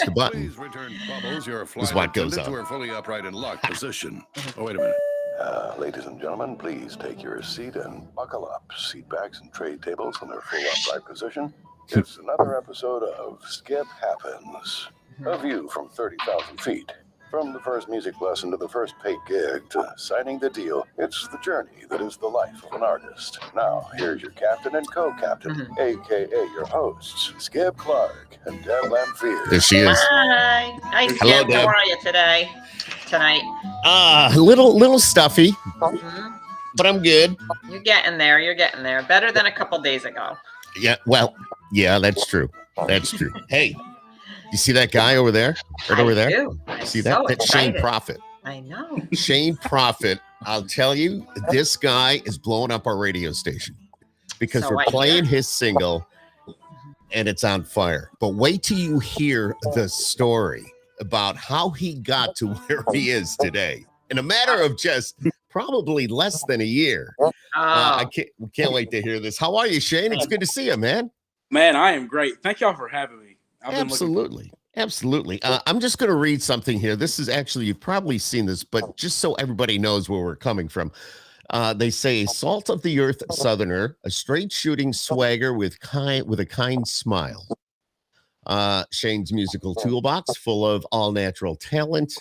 the button. Please return Bubbles, your This is flight what goes attendant, to on. her fully upright and locked position. Oh, wait a minute. Ladies and gentlemen, please take your seat and buckle up. Seat backs and tray tables in their full upright position. It's another episode of Skip Happens. A view from 30,000 feet. From the first music lesson to the first paid gig to signing the deal, it's the journey that is the life of an artist. Now, here's your captain and co-captain, a.k.a. your hosts, Skip Clark and Deb Lamphere. There she is. Hi. Hi, Hello, Skip. Deb. How are you tonight? A little stuffy, Mhm. but I'm good. You're getting there. You're getting there. Better than a couple days ago. Yeah, well, yeah, that's true. That's true. Hey, you see that guy over there? Right over there? Do. I'm See that? so That's Shane excited. Profitt. I know. Shane Profitt, I'll tell you, this guy is blowing up our radio station because So we're I playing hear. his single and it's on fire. But wait till you hear the story about how he got to where he is today in a matter of just probably less than a year. Oh, We can't wait to hear this. How are you, Shane? It's good to see you, man. Man, I am great. Thank y'all for having me. I've been Absolutely. Absolutely. I'm just going to read something here. This is actually, you've probably seen this, but just so everybody knows where we're coming from. They say, salt of the earth southerner, a straight shooting swagger with a kind smile. Shane's musical toolbox full of all natural talent.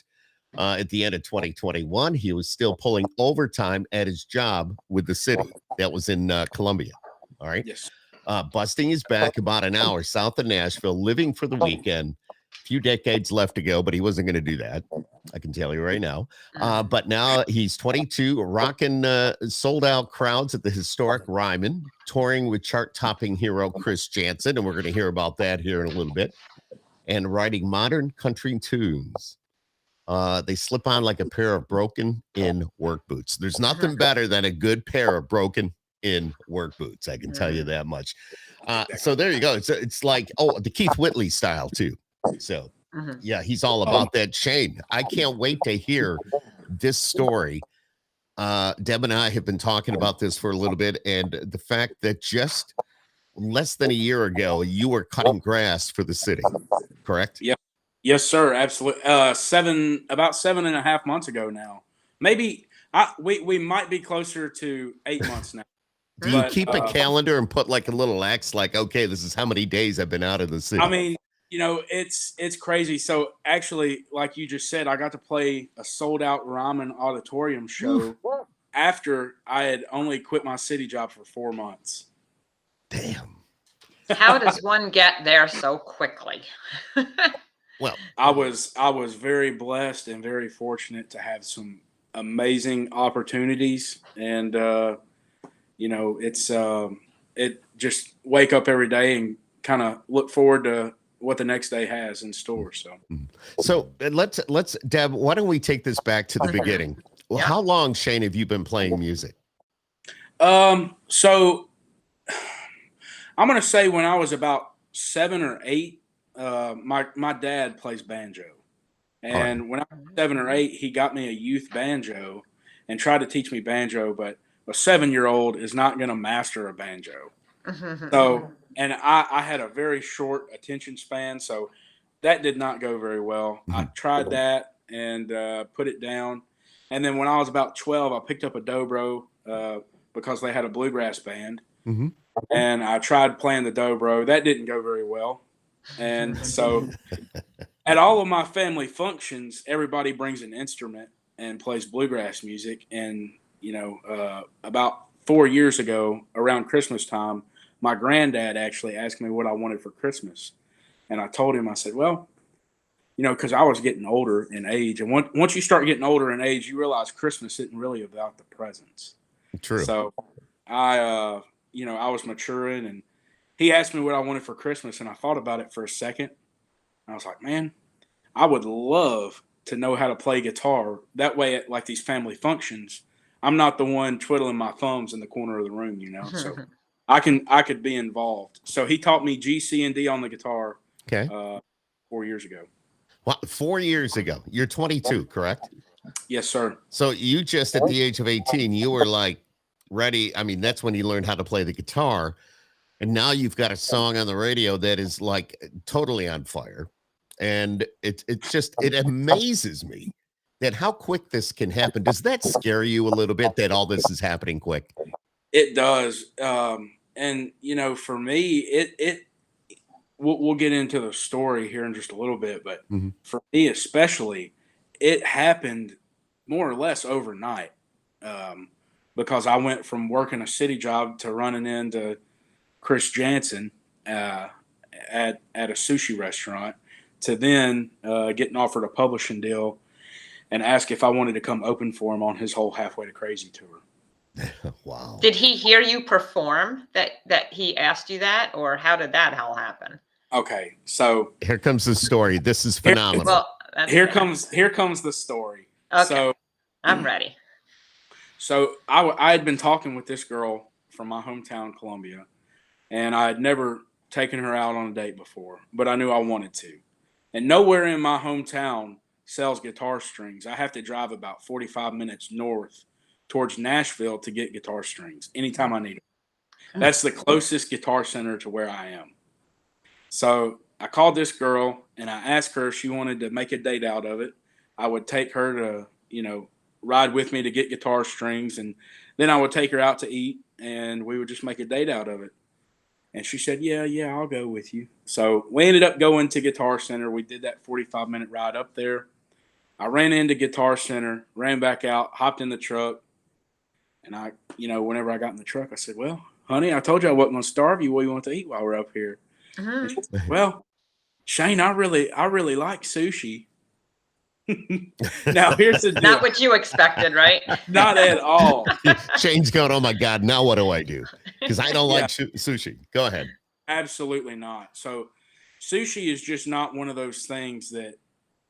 At the end of 2021, he was still pulling overtime at his job with the city. That was in Columbia. All right. Yes. Busting his back about an hour south of Nashville, living for the weekend. A few decades left to go, but he wasn't going to do that. I can tell you right now. But now he's 22, rocking sold out crowds at the historic Ryman, touring with chart-topping hero Chris Jansen, and we're going to hear about that here in a little bit, and writing modern country tunes. They slip on like a pair of broken-in work boots. There's nothing better than a good pair of broken-in work boots. I can tell you that much. So there you go. It's like, the Keith Whitley style too. So yeah, he's all about that. Shane, I can't wait to hear this story. Deb and I have been talking about this for a little bit, and the fact that just less than a year ago, you were cutting grass for the city, correct? Yeah. Yes, sir. Absolutely. About 7.5 months ago now. Maybe we might be closer to 8 months now. Do you keep a calendar and put like a little X, like, okay, this is how many days I've been out of the city? I mean, it's crazy. So actually, like you just said, I got to play a sold out Ryman auditorium show after I had only quit my city job for 4 months. Damn. how does one get there so quickly? Well, I was very blessed and very fortunate to have some amazing opportunities, and it's it just wake up every day and kind of look forward to what the next day has in store. So let's Deb, why don't we take this back to the beginning? Well, Yeah. how long, Shane, have you been playing music? So I'm gonna say when I was about 7 or 8, my dad plays banjo, and when I was 7 or 8, he got me a youth banjo and tried to teach me banjo, but a 7-year-old is not gonna master a banjo. So, and I had a very short attention span, so that did not go very well. I tried that and put it down. And then when I was about 12, I picked up a dobro because they had a bluegrass band. And I tried playing the dobro. That didn't go very well. And so at all of my family functions, everybody brings an instrument and plays bluegrass music. And, about 4 years ago, around Christmas time, my granddad actually asked me what I wanted for Christmas. And I told him, I said, well, because I was getting older in age. And once you start getting older in age, you realize Christmas isn't really about the presents. True. So I was maturing, and he asked me what I wanted for Christmas. And I thought about it for a second. And I was like, man, I would love to know how to play guitar. That way, at like these family functions, I'm not the one twiddling my thumbs in the corner of the room, so I could be involved. So he taught me G, C, and D on the guitar. Okay. 4 years ago. Well, 4 years ago. You're 22, correct? Yes, sir. So you just at the age of 18, you were like ready. I mean, that's when you learned how to play the guitar. And now you've got a song on the radio that is like totally on fire. And it amazes me that how quick this can happen. Does that scare you a little bit that all this is happening quick? It does. And for me, we'll get into the story here in just a little bit, but for me especially, it happened more or less overnight. Because I went from working a city job to running into Chris Jansen at a sushi restaurant to then getting offered a publishing deal and ask if I wanted to come open for him on his whole Halfway to Crazy tour. Wow. Did he hear you perform that he asked you that, or how did that all happen? Okay, so here comes the story. This is phenomenal. Well, here comes the story. Okay. So I'm ready. So I had been talking with this girl from my hometown, Columbia, and I had never taken her out on a date before, but I knew I wanted to. And nowhere in my hometown sells guitar strings. I have to drive about 45 minutes north towards Nashville to get guitar strings anytime I need them. That's the closest guitar center to where I am. So I called this girl and I asked her if she wanted to make a date out of it. I would take her to, ride with me to get guitar strings, and then I would take her out to eat and we would just make a date out of it. And she said, yeah, I'll go with you. So we ended up going to Guitar Center. We did that 45-minute ride up there. I ran into Guitar Center, ran back out, hopped in the truck. And I, whenever I got in the truck, I said, well, honey, I told you I wasn't going to starve you. What do you want to eat while we're up here? And she said, well, Shane, I really like sushi. Now here's the deal. Not what you expected, right? Not at all. Shane's going, oh my God, now what do I do? Because I don't like sushi. Go ahead. Absolutely not. So sushi is just not one of those things that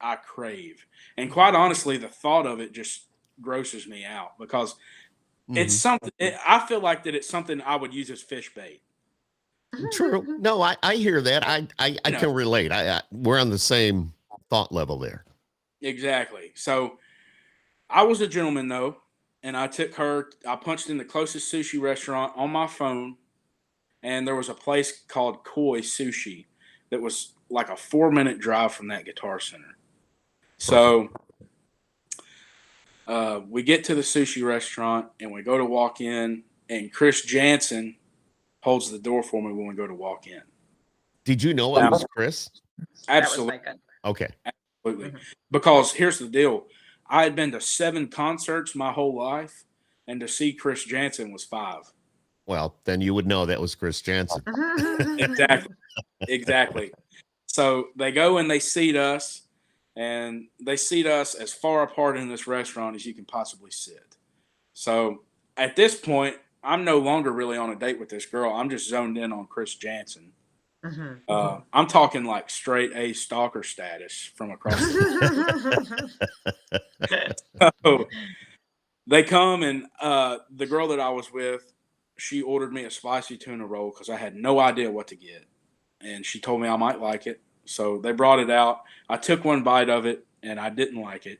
I crave. And quite honestly, the thought of it just grosses me out because it's something, I feel like that it's something I would use as fish bait. True. No, I hear that. I can relate. We're on the same thought level there. Exactly. So I was a gentleman though, and I punched in the closest sushi restaurant on my phone, and there was a place called Koi Sushi that was like a 4-minute drive from that Guitar Center. So we get to the sushi restaurant and we go to walk in, and Chris Jansen holds the door for me when we go to walk in. Did you know it was Chris? Absolutely. Okay. Absolutely. Because here's the deal. I had been to 7 concerts my whole life, and to see Chris Jansen was 5. Well, then you would know that was Chris Jansen. Exactly. So they go and they seat us, and they seat us as far apart in this restaurant as you can possibly sit. So at this point, I'm no longer really on a date with this girl. I'm just zoned in on Chris Jansen. I'm talking like straight A stalker status from across the So they come, and the girl that I was with, she ordered me a spicy tuna roll because I had no idea what to get. And she told me I might like it. So they brought it out. I took one bite of it, and I didn't like it,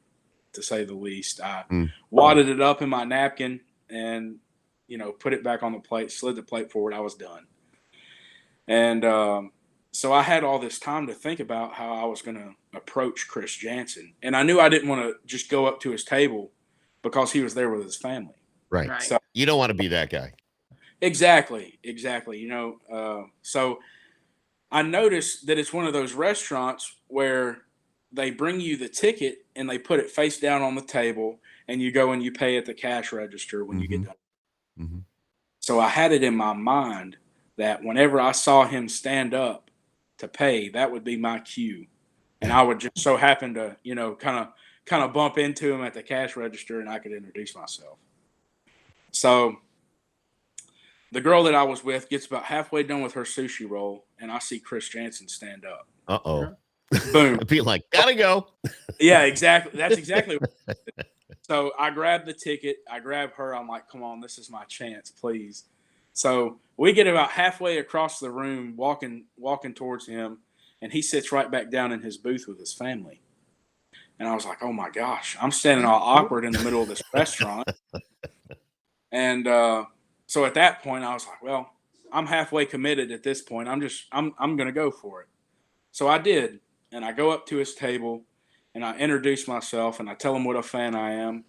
to say the least. I wadded it up in my napkin and, put it back on the plate, slid the plate forward. I was done. And so I had all this time to think about how I was going to approach Chris Jansen. And I knew I didn't want to just go up to his table because he was there with his family. Right. So you don't want to be that guy. Exactly. So I noticed that it's one of those restaurants where they bring you the ticket and they put it face down on the table, and you go and you pay at the cash register when you get done. So I had it in my mind that whenever I saw him stand up to pay, that would be my cue. And I would just so happen to, kind of bump into him at the cash register, and I could introduce myself. So the girl that I was with gets about halfway done with her sushi roll, and I see Chris Jansen stand up. Uh-oh. Boom. I'd be like, gotta go. Yeah, exactly. That's exactly what I did. So I grabbed the ticket. I grab her. I'm like, come on, this is my chance, please. So we get about halfway across the room, walking towards him, and he sits right back down in his booth with his family. And I was like, oh my gosh, I'm standing all awkward in the middle of this restaurant. And so at that point, I was like, well, I'm halfway committed at this point. I'm going to go for it. So I did. and I go up to his table and I introduce myself and I tell him what a fan I am.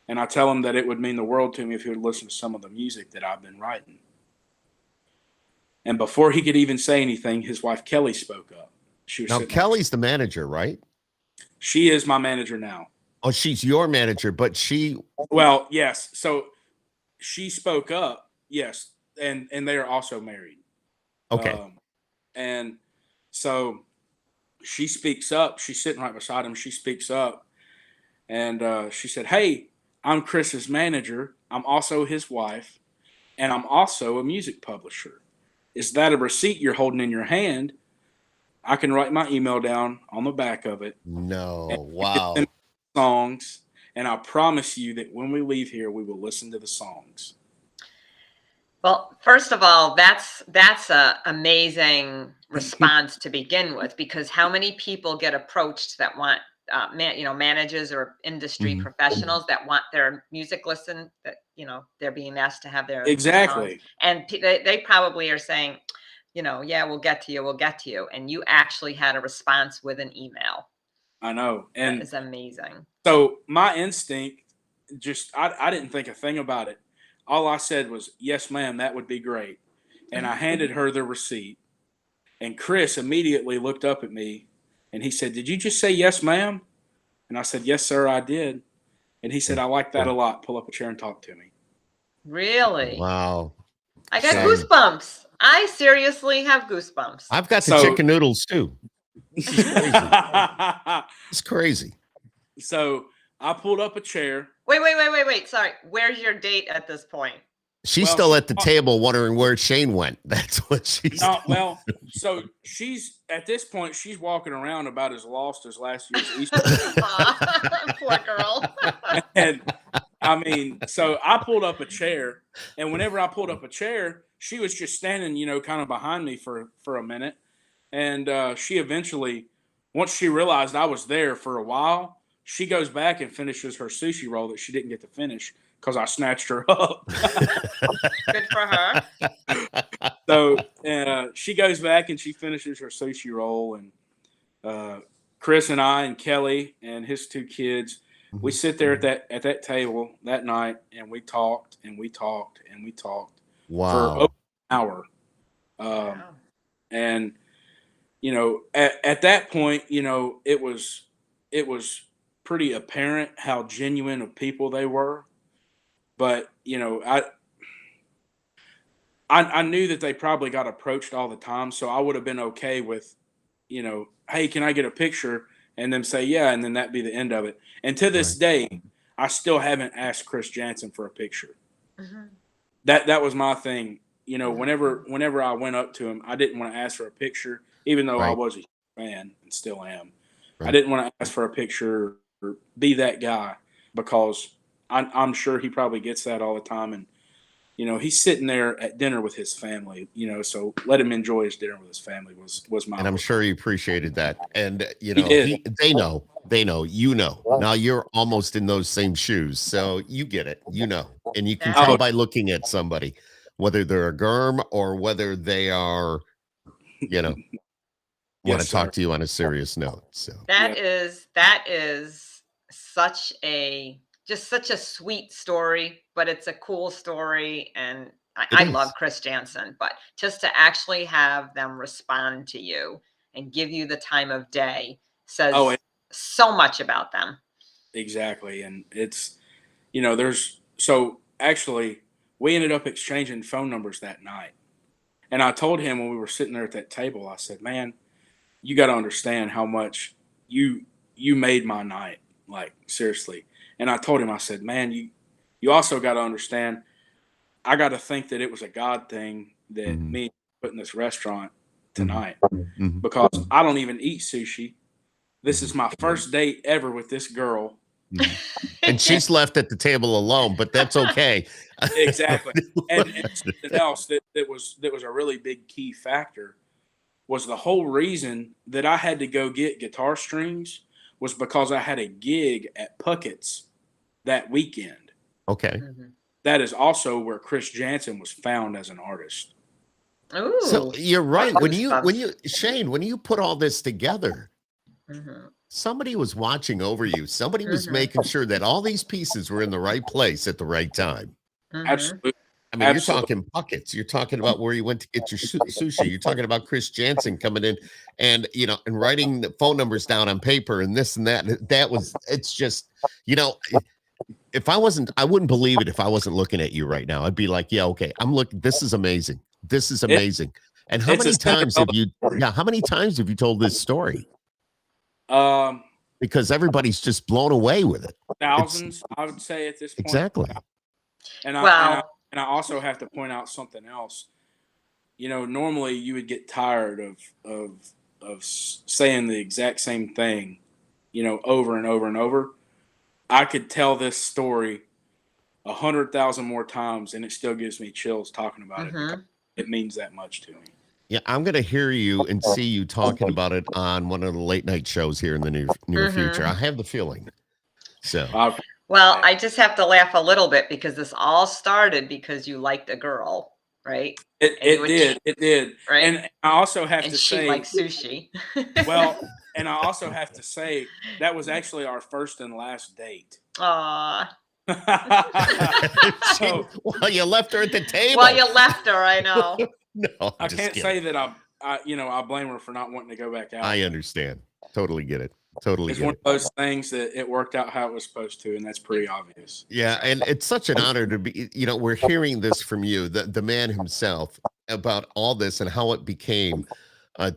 And I tell him that it would mean the world to me if he would listen to some of the music that I've been writing. And before he could even say anything, his wife Kelly spoke up. She was Now, Kelly's the manager, right? She is my manager now. Oh, she's your manager, but she. Well, yes. So she spoke up, yes, and they are also married. Okay. And so she speaks up. She's sitting right beside him. She speaks up, and she said, "Hey, I'm Chris's manager. I'm also his wife, and I'm also a music publisher. Is that a receipt you're holding in your hand? I can write my email down on the back of it. No, wow. Songs, and I promise you that when we leave here, we will listen to the songs." Well, first of all, that's a amazing response to begin with, because how many people get approached that want managers or industry professionals that want their music listened, that they're being asked to have their Exactly songs, and they probably are saying, yeah, we'll get to you, and you actually had a response with an email. I know, and that is amazing. So my instinct, I didn't think a thing about it. All I said was, "Yes, ma'am, that would be great." And I handed her the receipt. And Chris immediately looked up at me and he said, "Did you just say yes, ma'am?" And I said, "Yes, sir, I did." And he said, "I like that a lot. Pull up a chair and talk to me." Really? Wow. I got goosebumps. I seriously have goosebumps. I've got the chicken noodles too. This is crazy. It's crazy. So I pulled up a chair. Wait. Sorry. Where's your date at this point? She's still at the table wondering where Shane went. That's what she's well, so she's at this point, she's walking around about as lost as last year's Easter. Poor girl. And I mean, so I pulled up a chair, and whenever I pulled up a chair, she was just standing, kind of behind me for a minute. And she eventually, once she realized I was there for a while, she goes back and finishes her sushi roll that she didn't get to finish because I snatched her up. Good for her. So she goes back and she finishes her sushi roll, and Chris and I and Kelly and his two kids, we sit there at that table that night, and we talked and we talked and we talked for over an hour. Wow. And at that point, it was pretty apparent how genuine of people they were. But I knew that they probably got approached all the time, so I would have been okay with, "Hey, can I get a picture?" and them say yeah, and then that be the end of it. And to this day, I still haven't asked Chris Jansen for a picture. That was my thing. Whenever I went up to him, I didn't want to ask for a picture, even though I was a fan and still am. I didn't want to ask for a picture or be that guy, because I'm sure he probably gets that all the time. And, he's sitting there at dinner with his family, so let him enjoy his dinner with his family was my. And I'm sure he appreciated that. And, they know, now you're almost in those same shoes. So you get it, and you can tell by looking at somebody, whether they're a germ or whether they are, want to talk to you on a serious note. So that is such a sweet story, but it's a cool story. And I love Chris Jansen, but just to actually have them respond to you and give you the time of day says so much about them. Exactly. And it's, actually we ended up exchanging phone numbers that night. And I told him when we were sitting there at that table, I said, "Man, you got to understand how much you made my night. Like, seriously." And I told him, I said, "Man, you also got to understand, I got to think that it was a God thing that me putting this restaurant tonight, because I don't even eat sushi. This is my first date ever with this girl." And she's left at the table alone, but that's okay. Exactly. And something else that was a really big key factor was the whole reason that I had to go get guitar strings was because I had a gig at Puckett's that weekend. Okay. That is also where Chris Jansen was found as an artist. Ooh. So you're right. When you Shane, when you put all this together, Somebody was watching over you. Somebody was making sure that all these pieces were in the right place at the right time. Absolutely. I mean, Absolutely. you're talking buckets. You're talking about where you went to get your sushi. You're talking about Chris Jansen coming in and, and writing the phone numbers down on paper and this and that. It's just, if I wouldn't believe it if I wasn't looking at you right now. I'd be like, yeah, okay, I'm looking. This is amazing. This is amazing. And how many times have you told this story? Because everybody's just blown away with it. Thousands, I would say at this point. Exactly. And I also have to point out something else. Normally you would get tired of saying the exact same thing, over and over and over. I could tell this story 100,000 more times, and it still gives me chills talking about it because it means that much to me. Yeah, I'm going to hear you and see you talking about it on one of the late night shows here in the near future. I have the feeling. So, well, I just have to laugh a little bit because this all started because you liked a girl, right? It did. Right. And I also have to say, she likes sushi. Well, and I also have to say that was actually our first and last date. Aww. Well, you left her at the table. Well, you left her, I know. No, I can't say that I blame her for not wanting to go back out. I understand. Totally get it. It's one of those things that it worked out how it was supposed to, and that's pretty obvious. Yeah, and it's such an honor to be, we're hearing this from you, the man himself, about all this and how it became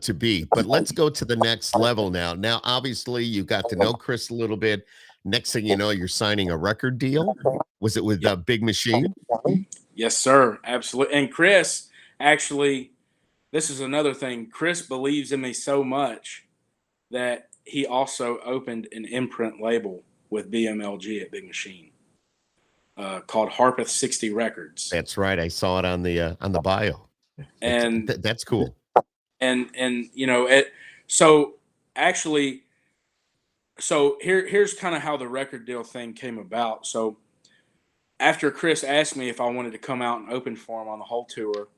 to be. But let's go to the next level now. Now, obviously, you got to know Chris a little bit. Next thing you know, you're signing a record deal. Was it with Big Machine? Yes, sir. Absolutely. And Chris, actually, this is another thing. Chris believes in me so much that he also opened an imprint label with BMLG at Big Machine called Harpeth 60 Records. That's right. I saw it on the bio. And that's cool. And so here's kind of how the record deal thing came about. So after Chris asked me if I wanted to come out and open for him on the whole tour,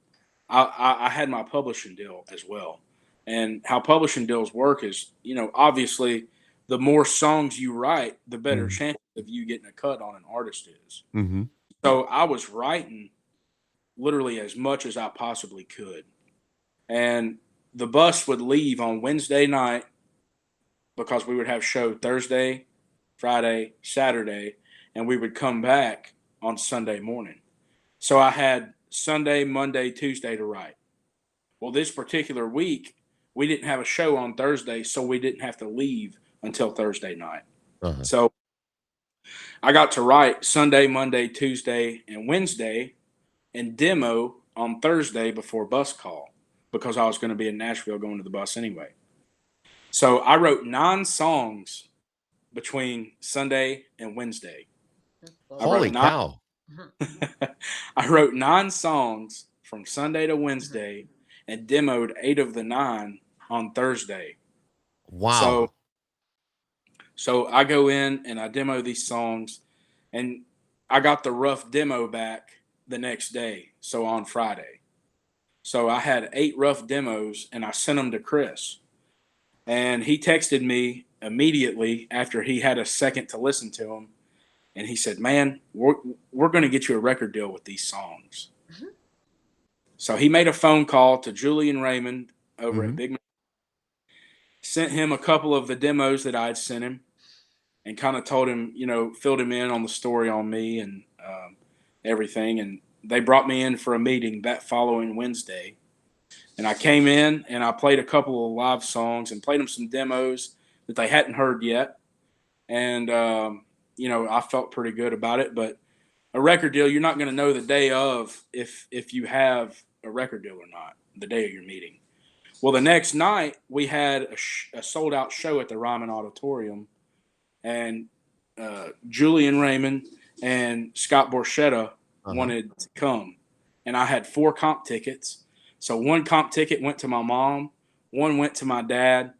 I had my publishing deal as well. And how publishing deals work is, obviously the more songs you write, the better chance of you getting a cut on an artist is. So I was writing literally as much as I possibly could. And the bus would leave on Wednesday night because we would have show Thursday, Friday, Saturday, and we would come back on Sunday morning. So I had Sunday, Monday, Tuesday to write. Well, this particular week, we didn't have a show on Thursday, so we didn't have to leave until Thursday night. So I got to write Sunday, Monday, Tuesday, and Wednesday and demo on Thursday before bus call because I was going to be in Nashville going to the bus anyway. So I wrote 9 songs between Sunday and Wednesday. Holy cow. I wrote 9 songs from Sunday to Wednesday and demoed 8 of the 9 on Thursday. Wow. So I go in and I demo these songs, and I got the rough demo back the next day, so on Friday. So I had 8 rough demos, and I sent them to Chris. And he texted me immediately after he had a second to listen to them. And he said, man, we're going to get you a record deal with these songs. So he made a phone call to Julian Raymond over at Big Machine, sent him a couple of the demos that I'd sent him, and kind of told him, filled him in on the story on me and everything. And they brought me in for a meeting that following Wednesday. And I came in and I played a couple of live songs and played them some demos that they hadn't heard yet. And, I felt pretty good about it. But a record deal, you're not going to know the day of if you have a record deal or not, the day of your meeting. Well, the next night we had a sold-out show at the Ryman Auditorium. And Julian Raymond and Scott Borchetta wanted to come. And I had 4 comp tickets. So 1 comp ticket went to my mom, 1 went to my dad,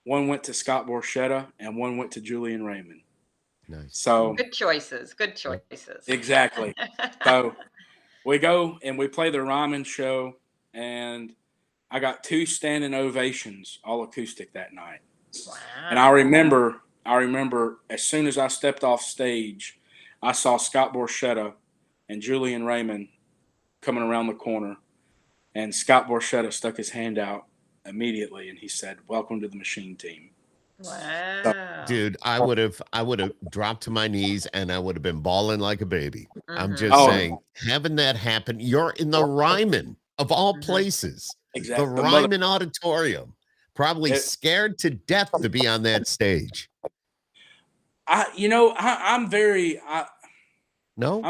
1 went to Scott Borchetta, and 1 went to Julian Raymond. Nice. So good choices. Exactly. So we go and we play the Ryman show, and I got 2 standing ovations, all acoustic that night. And I remember as soon as I stepped off stage, I saw Scott Borchetta and Julian Raymond coming around the corner, and Scott Borchetta stuck his hand out immediately and he said, "Welcome to the Machine Team." Wow. Dude, I would have dropped to my knees and I would have been bawling like a baby. I'm just Oh, saying, having that happen, you're in the Ryman of all places, exactly. the Ryman Auditorium, probably scared to death to be on that stage. I'm very No?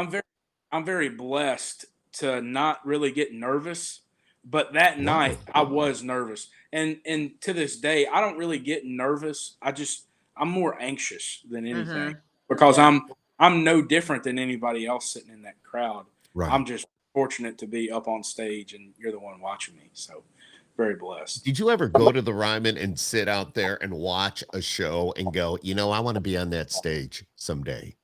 I'm very blessed to not really get nervous, but that night I was nervous. And to this day, I don't really get nervous. I'm more anxious than anything because I'm no different than anybody else sitting in that crowd. Right. I'm just fortunate to be up on stage and you're the one watching me. So very blessed. Did you ever go to the Ryman and sit out there and watch a show and go, I want to be on that stage someday?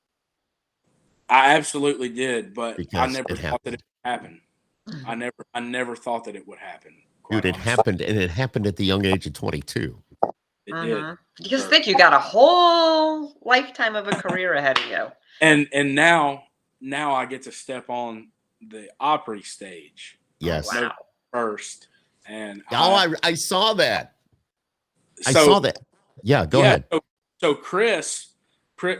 I absolutely did, but Because I never it thought that happened. it would happen. I never thought that it would happen. Dude, it happened, and it happened at the young age of 22. It did. You just think you got a whole lifetime of a career ahead of you. And now I get to step on the Opry stage. Yes. Oh, wow. First. And I saw that. I saw that. Yeah, go ahead. So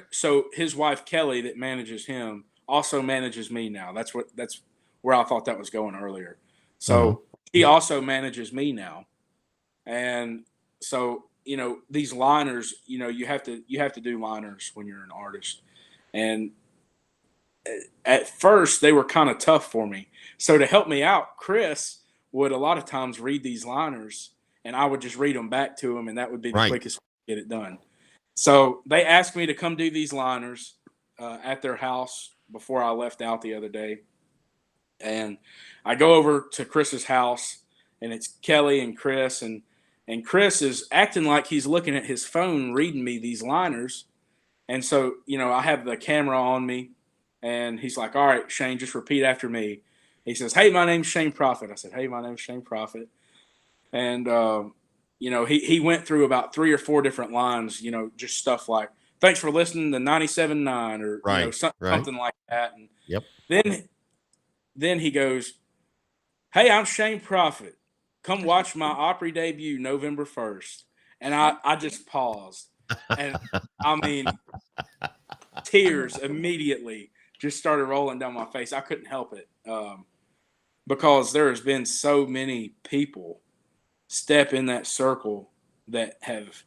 so his wife Kelly that manages him also manages me now. That's where I thought that was going earlier. So he also manages me now. And so, these liners, you have to do liners when you're an artist. And at first they were kind of tough for me. So to help me out, Chris would a lot of times read these liners and I would just read them back to him. And that would be the quickest way to get it done. So they asked me to come do these liners at their house before I left out the other day. And I go over to Chris's house and it's Kelly and Chris and Chris is acting like he's looking at his phone, reading me these liners. And so, I have the camera on me and he's like, "All right, Shane, just repeat after me." He says, "Hey, my name's Shane Profitt." I said, "Hey, my name's Shane Profitt." And, he went through about 3 or 4 different lines, just stuff like, "Thanks for listening to 97.9 or something like that. And then he goes, "Hey, I'm Shane Profitt. Come watch my Opry debut November 1st. And I just paused. And I mean, tears immediately just started rolling down my face. I couldn't help it because there has been so many people step in that circle that have,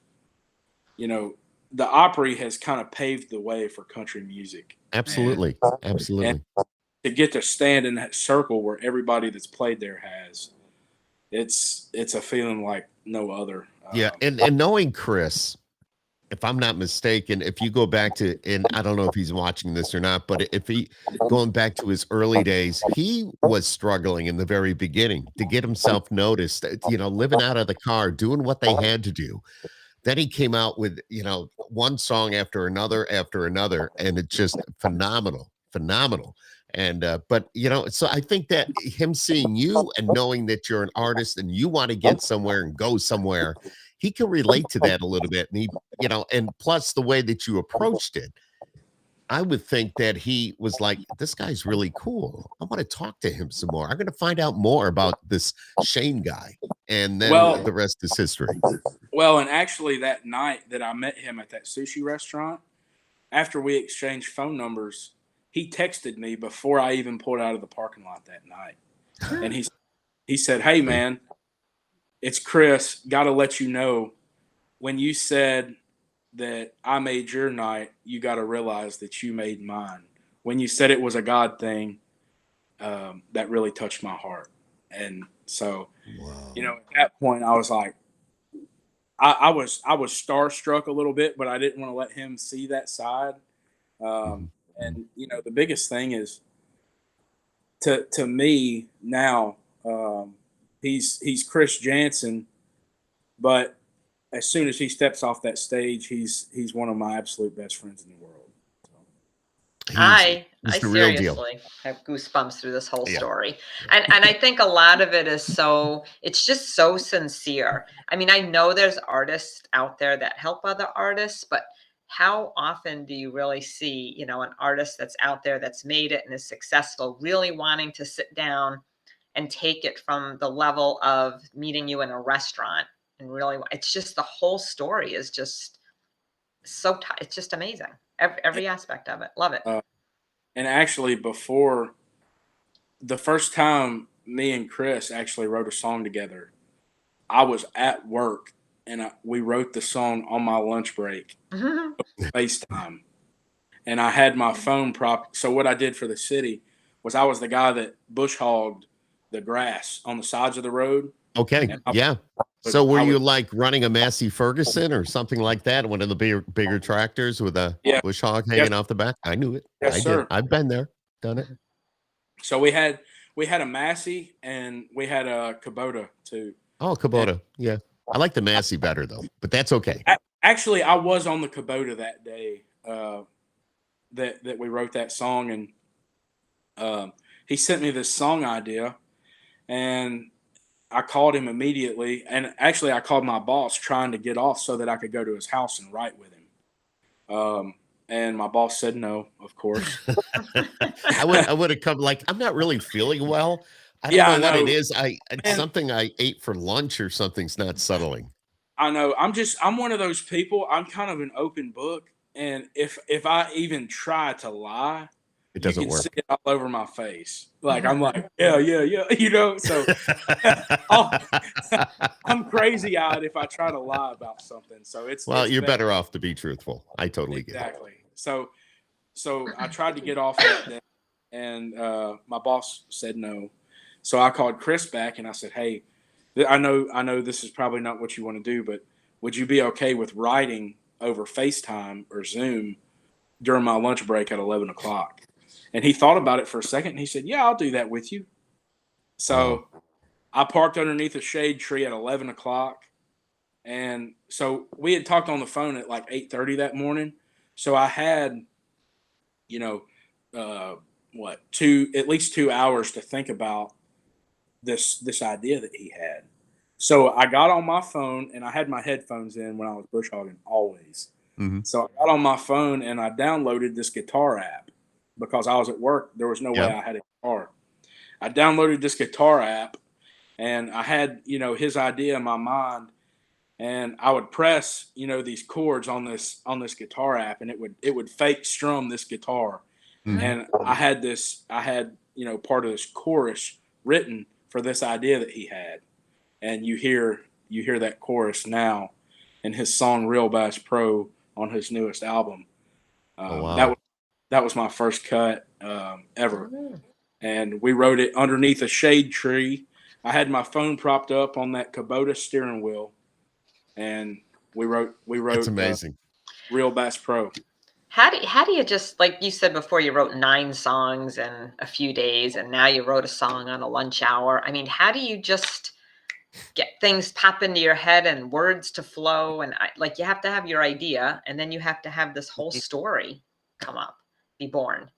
the Opry has kind of paved the way for country music. Absolutely. Absolutely. And to get to stand in that circle where everybody that's played there has, it's a feeling like no other. Yeah. And knowing Chris, if I'm not mistaken, if you go back to, and I don't know if he's watching this or not, but if going back to his early days, he was struggling in the very beginning to get himself noticed, living out of the car, doing what they had to do. Then he came out with, one song after another, and it's just phenomenal. And, but, so I think that him seeing you and knowing that you're an artist and you want to get somewhere and go somewhere, he can relate to that a little bit. And he, and plus the way that you approached it, I would think that he was like, this guy's really cool. I want to talk to him some more. I'm going to find out more about this Shane guy. And then the rest is history. Well, and actually that night that I met him at that sushi restaurant, after we exchanged phone numbers, he texted me before I even pulled out of the parking lot that night. And he said, "Hey, man, it's Chris. Got to let you know, when you said that I made your night, you got to realize that you made mine. When you said it was a God thing, that really touched my heart." And so, at that point, I was like, I was starstruck a little bit, but I didn't want to let him see that side. And the biggest thing is to me now, he's Chris Jansen, but as soon as he steps off that stage, he's one of my absolute best friends in the world. He's I the real deal. seriously have goosebumps through this whole Yeah. story. And I think a lot of it is it's just so sincere. I mean, I know there's artists out there that help other artists, but how often do you really see, an artist that's out there that's made it and is successful, really wanting to sit down and take it from the level of meeting you in a restaurant and really, it's just the whole story is just it's just amazing. Every aspect of it. Love it. And actually, before the first time me and Chris actually wrote a song together, I was at work and we wrote the song on my lunch break, FaceTime. And I had my phone prop. So what I did for the city was I was the guy that bush hogged the grass on the sides of the road. Okay. Yeah. So were you like running a Massey Ferguson or something like that? One of the bigger tractors with a bush hog hanging off the back? I knew it. Yes, sir. I've been there, done it. So we had a Massey and we had a Kubota too. Oh, Kubota. Yeah. I like the Massey better though, but that's okay. Actually, I was on the Kubota that day that we wrote that song, and he sent me this song idea, and I called him immediately. And actually, I called my boss trying to get off so that I could go to his house and write with him. And my boss said no, of course. I would have come like, I'm not really feeling well. I don't know what it is. It's something I ate for lunch or something's not settling. I know. I'm one of those people. I'm kind of an open book. And if I even try to lie, it doesn't work. See it all over my face. Like, I'm like, yeah. So I'm crazy eyed if I try to lie about something. So you're better off to be truthful. I totally get it. Exactly. So I tried to get off that day, and my boss said no. So I called Chris back and I said, hey, I know this is probably not what you want to do, but would you be okay with writing over FaceTime or Zoom during my lunch break at 11 o'clock? And he thought about it for a second and he said, yeah, I'll do that with you. So I parked underneath a shade tree at 11 o'clock. And so we had talked on the phone at like 8:30 that morning. So I had, at least 2 hours to think about this idea that he had. So I got on my phone and I had my headphones in when I was bush hogging always. Mm-hmm. So I got on my phone and I downloaded this guitar app because I was at work. There was no way I had a guitar. I downloaded this guitar app and I had, his idea in my mind, and I would press, these chords on this guitar app, and it would fake strum this guitar. Mm-hmm. And I had part of this chorus written for this idea that he had. And you hear that chorus now in his song Real Bass Pro on his newest album. That was my first cut ever. And we wrote it underneath a shade tree. I had my phone propped up on that Kubota steering wheel, and we wrote That's amazing. Real Bass Pro. How do you just, like you said before, you wrote 9 songs in a few days, and now you wrote a song on a lunch hour. I mean, how do you just get things pop into your head and words to flow? And you have to have your idea, and then you have to have this whole story come up, be born.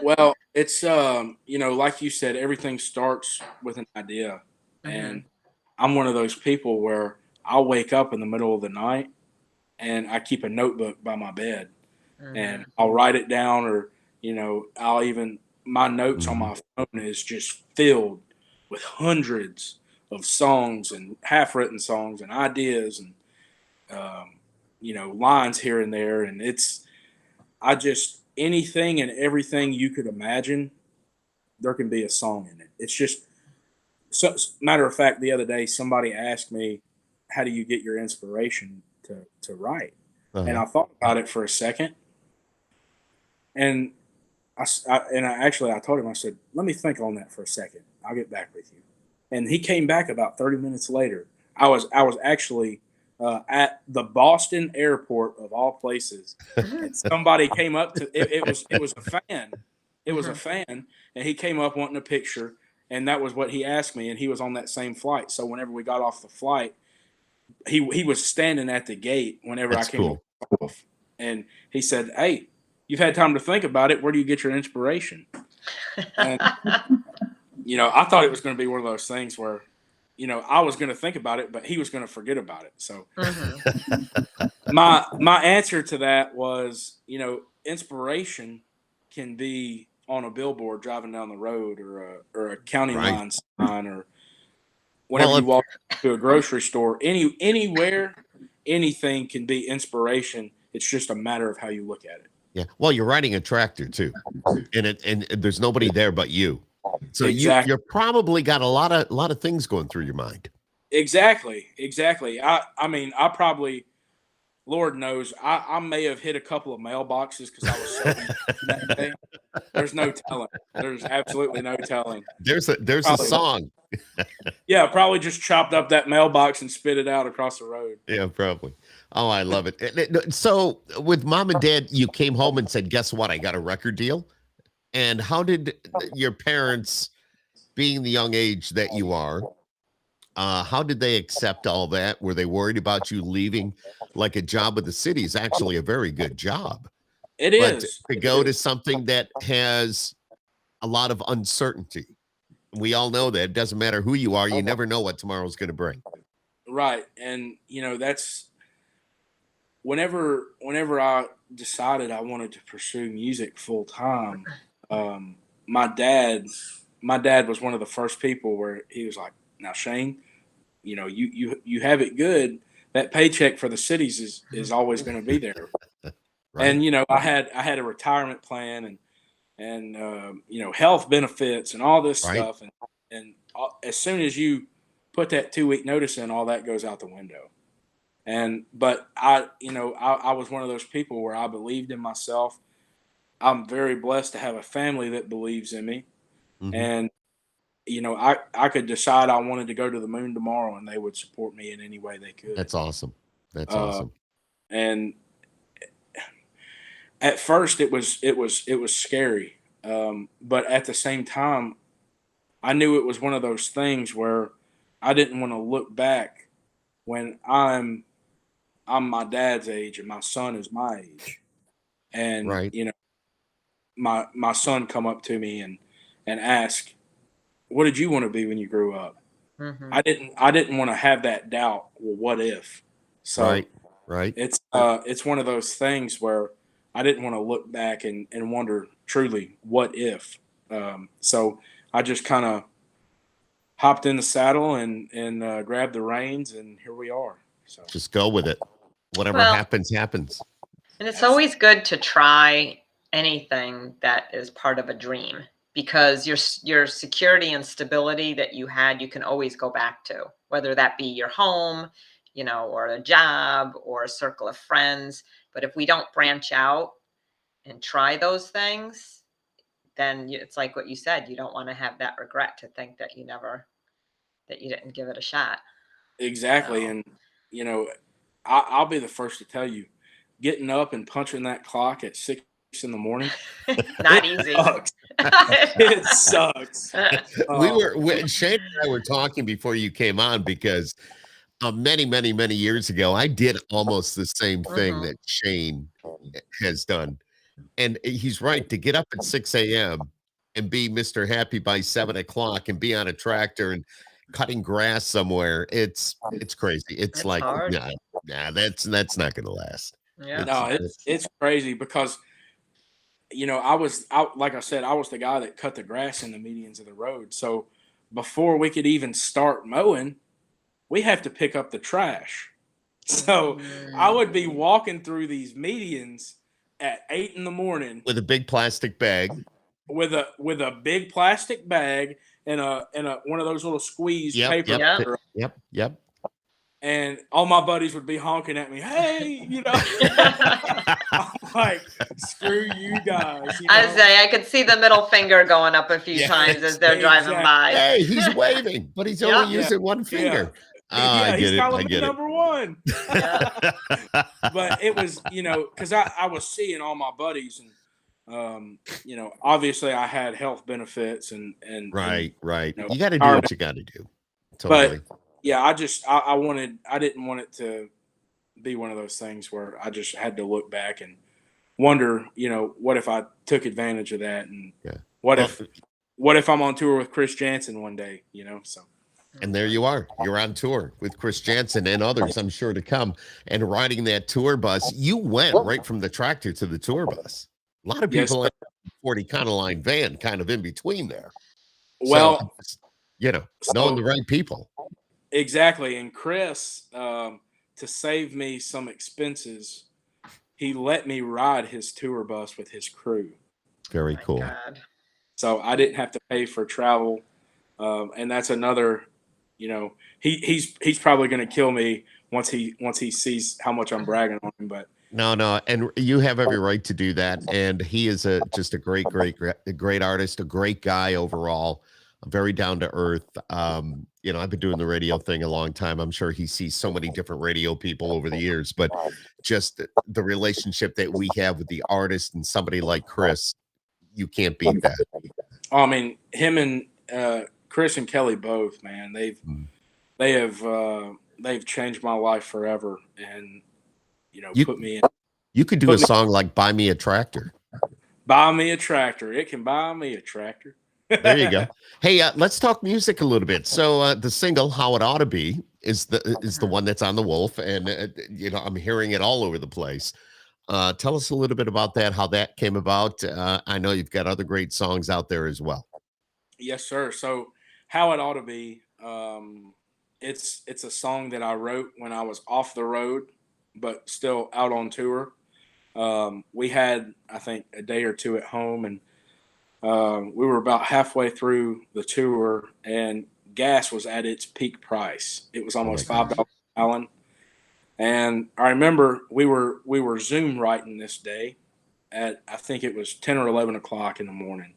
Well, it's like you said, everything starts with an idea. Mm-hmm. And I'm one of those people where I'll wake up in the middle of the night and I keep a notebook by my bed. Mm-hmm. And I'll write it down, or my notes on my phone is just filled with hundreds of songs and half-written songs and ideas and lines here and there. And anything and everything you could imagine, there can be a song in it. It's just, matter of fact, the other day somebody asked me, how do you get your inspiration to write? Uh-huh. And I thought about it for a second, and I told him, I said, let me think on that for a second. I'll get back with you. And he came back about 30 minutes later. I was actually at the Boston airport of all places, and somebody came up to it. It was a fan. It was a fan, and he came up wanting a picture, and that was what he asked me. And he was on that same flight. So whenever we got off the flight, he was standing at the gate whenever I came off, and he said, "Hey, you've had time to think about it. Where do you get your inspiration? And, I thought it was going to be one of those things where, I was going to think about it, but he was going to forget about it. So my answer to that was, inspiration can be on a billboard driving down the road, or a county line sign, or whenever you walk to a grocery store, anywhere, anything can be inspiration. It's just a matter of how you look at it. Yeah. Well, you're riding a tractor too, and there's nobody there but you. So Exactly. you're probably got a lot of things going through your mind. Exactly. I mean, I probably, Lord knows, I may have hit a couple of mailboxes because I was so that day. There's no telling. There's absolutely no telling. There's a song. Yeah, probably just chopped up that mailbox and spit it out across the road. Yeah, probably. Oh, I love it. So with mom and dad, you came home and said, guess what? I got a record deal. And how did your parents, being the young age that you are, how did they accept all that? Were they worried about you leaving? Like a job with the city is actually a very good job. It But is. to go to something that has a lot of uncertainty. We all know that it doesn't matter who you are. You never know what tomorrow's going to bring. Right. And, that's whenever I decided I wanted to pursue music full time, my dad was one of the first people where he was like, now, Shane, you have it good. That paycheck for the cities is always going to be there. Right. And, I had a retirement plan and health benefits and all this stuff. And as soon as you put that 2-week notice in, all that goes out the window. But I was one of those people where I believed in myself. I'm very blessed to have a family that believes in me. Mm-hmm. And, I could decide I wanted to go to the moon tomorrow and they would support me in any way they could. That's awesome. That's awesome. And at first it was scary. But at the same time, I knew it was one of those things where I didn't want to look back when I'm my dad's age and my son is my age. And, my son come up to me and ask, what did you want to be when you grew up? Mm-hmm. I didn't want to have that doubt. Well, what if? So right. It's one of those things where I didn't want to look back and wonder truly what if. So I just kind of hopped in the saddle and grabbed the reins, and here we are. So just go with it. Whatever happens. And it's always good to try anything that is part of a dream, because your security and stability that you had, you can always go back to, whether that be your home, or a job or a circle of friends. But if we don't branch out and try those things, then it's like what you said, you don't want to have that regret to think that you didn't give it a shot. Exactly. So. And, I'll be the first to tell you, getting up and punching that clock at 6 in the morning. Not easy. Sucks. It sucks. Shane and I were talking before you came on, because many, many, many years ago, I did almost the same thing that Shane has done. And he's right, to get up at 6 a.m. and be Mr. Happy by 7 o'clock and be on a tractor and cutting grass somewhere. It's crazy. It's like, hard. Nah, that's not going to last. Yeah. It's crazy because, like I said, I was the guy that cut the grass in the medians of the road. So before we could even start mowing, we have to pick up the trash. So I would be walking through these medians at 8 in the morning with a big plastic bag, with a big plastic bag and a one of those little squeezed paper. Yep. And all my buddies would be honking at me, hey, I'm like, screw you guys. I could see the middle finger going up a few times as they're driving by. Hey, he's waving, but he's only using one finger. Yeah, he's calling me number number one. But it was, because I was seeing all my buddies and, obviously I had health benefits and right. You got to do what you got to do. Totally. But yeah, I didn't want it to be one of those things where I just had to look back and wonder, what if I took advantage of that, and Yeah. what if I'm on tour with Chris Jansen one day, so. And there you are. You're on tour with Chris Jansen and others, I'm sure, to come. And riding that tour bus, you went right from the tractor to the tour bus. A lot of Yes, people sir. in 40 Econoline van kind of in between there. Well, So, knowing the right people. Exactly. And Chris, to save me some expenses, he let me ride his tour bus with his crew. Very cool. God. So I didn't have to pay for travel. And that's another, he's probably going to kill me once he sees how much I'm bragging on him. But No, and you have every right to do that. And he is just a great artist, a great guy overall, very down to earth. I've been doing the radio thing a long time. I'm sure he sees so many different radio people over the years, but just the relationship that we have with the artist and somebody like Chris, you can't beat that. I mean, him and Chris and Kelly both, man, they've changed my life forever, and put me in. You could do a song like "Buy Me a Tractor." Buy me a tractor. It can buy me a tractor. There you go. Hey, let's talk music a little bit. So the single "How It Ought to Be" is the one that's on the Wolf, and I'm hearing it all over the place. Tell us a little bit about that, how that came about. I know you've got other great songs out there as well. Yes, sir. So "How It Ought to Be," it's a song that I wrote when I was off the road, but still out on tour. We had, I think, a day or two at home, and we were about halfway through the tour, and gas was at its peak price. It was almost $5 a gallon. And I remember we were Zoom writing this day at, I think it was 10 or 11 o'clock in the morning.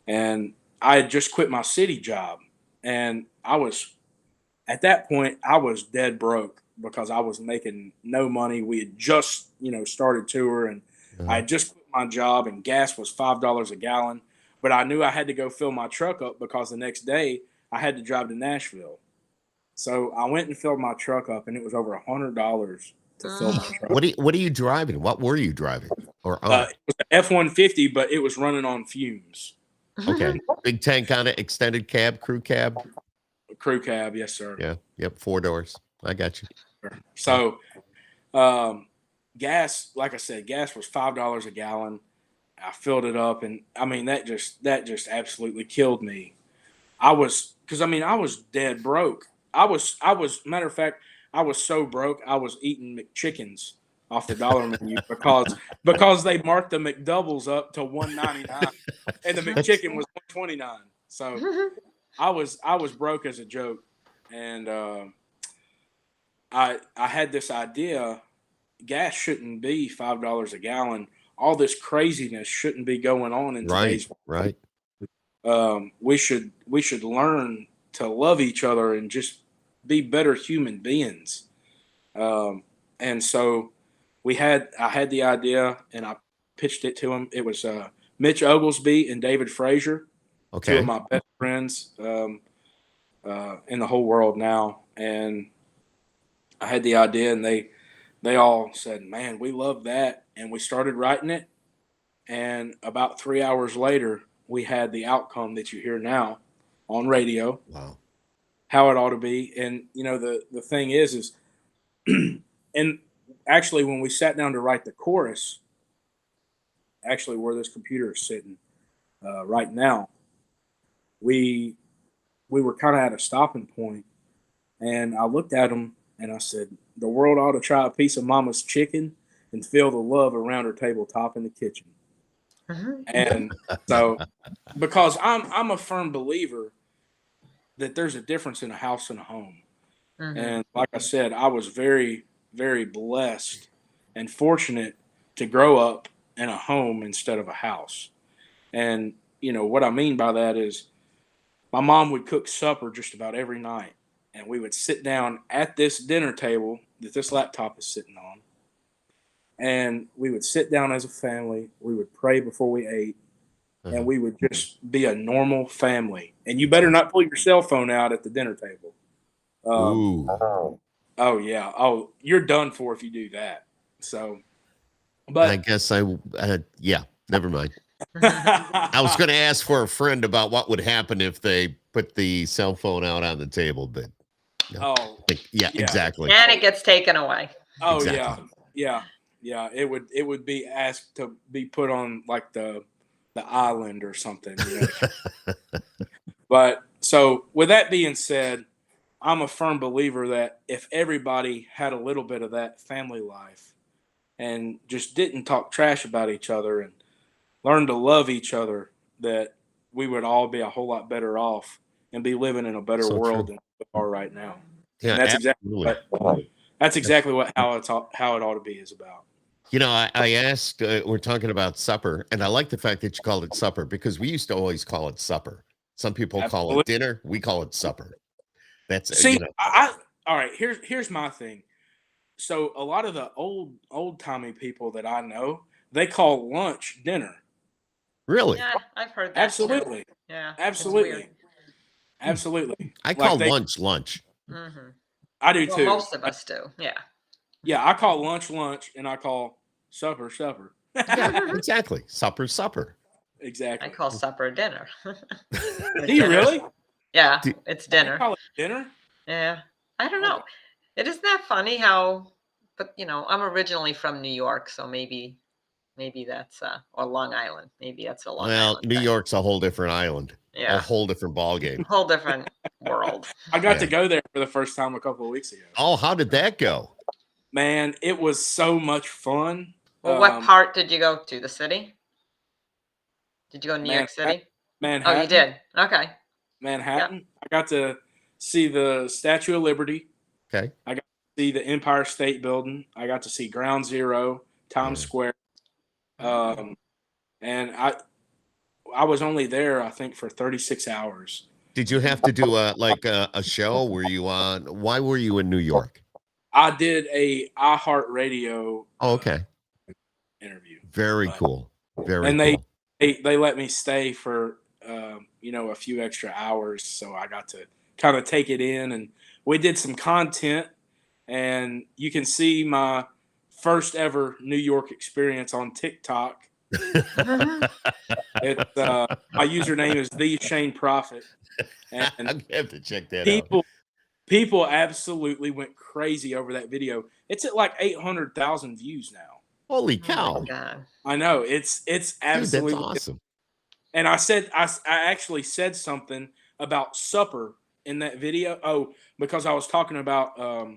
And I had just quit my city job. And at that point, I was dead broke because I was making no money. We had just, started tour, and I had just quit my job, and gas was $5 a gallon. But I knew I had to go fill my truck up because the next day I had to drive to Nashville. So I went and filled my truck up, and it was over $100 to fill my truck. What are you driving? What were you driving? Or it was an F-150, but it was running on fumes. Okay, big tank on it, extended cab, crew cab. Crew cab, yes, sir. Yeah, yep, 4 doors. I got you. So, gas, like I said, gas was $5 a gallon. I filled it up, and I mean that just absolutely killed me. I was dead broke. I was matter of fact, I was so broke I was eating McChickens off the dollar menu because they marked the McDoubles up to $1.99 and the McChicken was $1.29. So I was broke as a joke, and I had this idea: gas shouldn't be $5 a gallon. All this craziness shouldn't be going on in today's world. Right. We should learn to love each other and just be better human beings. And so I had the idea, and I pitched it to him. It was Mitch Oglesby and David Frazier, two of my best friends in the whole world now. And I had the idea, and they all said, "Man, we love that." And we started writing it. And about 3 hours later, we had the outcome that you hear now on radio. Wow. How It Ought to Be. And, the thing is, and actually when we sat down to write the chorus, actually where this computer is sitting right now, we were kind of at a stopping point. And I looked at him and I said, "The world ought to try a piece of mama's chicken and feel the love around her tabletop in the kitchen." And so, because I'm a firm believer that there's a difference in a house and a home. And like I said, I was very, very blessed and fortunate to grow up in a home instead of a house. And, what I mean by that is my mom would cook supper just about every night. And we would sit down at this dinner table that this laptop is sitting on. And we would sit down as a family. We would pray before we ate. And we would just be a normal family. And you better not pull your cell phone out at the dinner table. Ooh. Oh, yeah. Oh, you're done for if you do that. So I But guess yeah, never mind. I was going to ask for a friend about what would happen if they put the cell phone out on the table, but no. oh Yeah, yeah. exactly. And it gets taken away. Oh Exactly. yeah. It would be asked to be put on like the island or something. But so with that being said, I'm a firm believer that if everybody had a little bit of that family life and just didn't talk trash about each other and learned to love each other, that we would all be a whole lot better off and be living in a better So world true. than we are right now. Yeah, And that's absolutely. exactly what how it ought to be is about. I asked, we're talking about supper, and I like the fact that you called it supper because we used to always call it supper. Some people call it Absolutely. dinner. We call it supper. That's, See, I all right. Here's my thing. So a lot of the old timey people that I know, they call lunch dinner. really, Yeah, I've heard that. Too. Absolutely, Yeah. it's absolutely, weird. absolutely. I call they- lunch. Mhm. I do Well, too. most of us do. Yeah. Yeah, I call lunch, and I call supper. Yeah, exactly. Supper. I Exactly. call supper dinner. Do you really? Yeah, Do- it's You dinner. call it dinner? Yeah. I don't know. Isn't that funny how, but I'm originally from New York, so maybe that's or Long Island. Maybe that's a Long Well, Island New thing. York's a whole different island, a Yeah. whole different ball game. Whole different world. I got Yeah. to go there for the first time a couple of weeks ago. Oh, how did that go? Man, it was so much fun. Well, what part did you go to? The city? Did you go to New York City? Manhattan. Oh, you did. Okay. Manhattan. I got to see the Statue of Liberty. Okay. I got to see the Empire State Building. I got to see Ground Zero, Times Yeah. Square. And I was only there, I think, for 36 hours. Did you have to do a show? Were you on? Why were you in New York? I did a iHeartRadio Okay. interview. Very cool. Very And cool. they let me stay for a few extra hours, so I got to kind of take it in, and we did some content, and you can see my first ever New York experience on TikTok. My username is the Shane Profitt, I and have to check that out. people absolutely went crazy over that video. It's at like 800,000 views now. Holy Oh cow! my God. I know it's Dude, absolutely that's awesome. And I actually said something about supper in that video. Oh, because I was talking about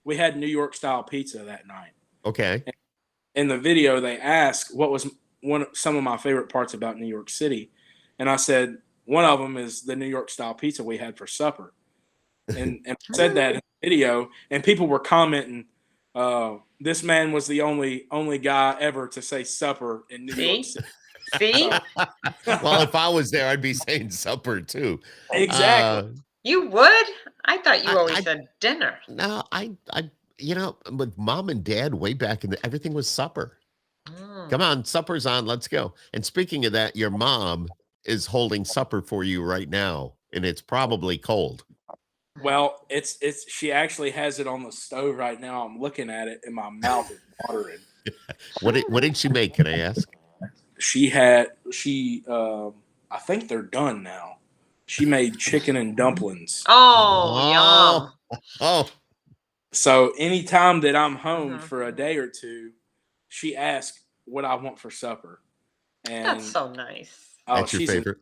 we had New York style pizza that night. Okay. In the video, they asked what was some of my favorite parts about New York City, and I said one of them is the New York style pizza we had for supper, and I said that in the video, and people were commenting. This man was the only guy ever to say supper in New York City. See? Well, if I was there, I'd be saying supper too. Exactly. You would? I thought you always I- said dinner. No, I, with mom and dad way back everything was supper. Mm. Come on, supper's on. Let's go. And speaking of that, your mom is holding supper for you right now, and it's probably cold. Well, it's she actually has it on the stove right now. I'm looking at it, and my mouth is watering. What did she make? Can I ask? I think they're done now. She made chicken and dumplings. Oh, yum. Oh, So anytime that I'm home Mhm. for a day or two, she asks what I want for supper. And That's so nice. that's your she's favorite.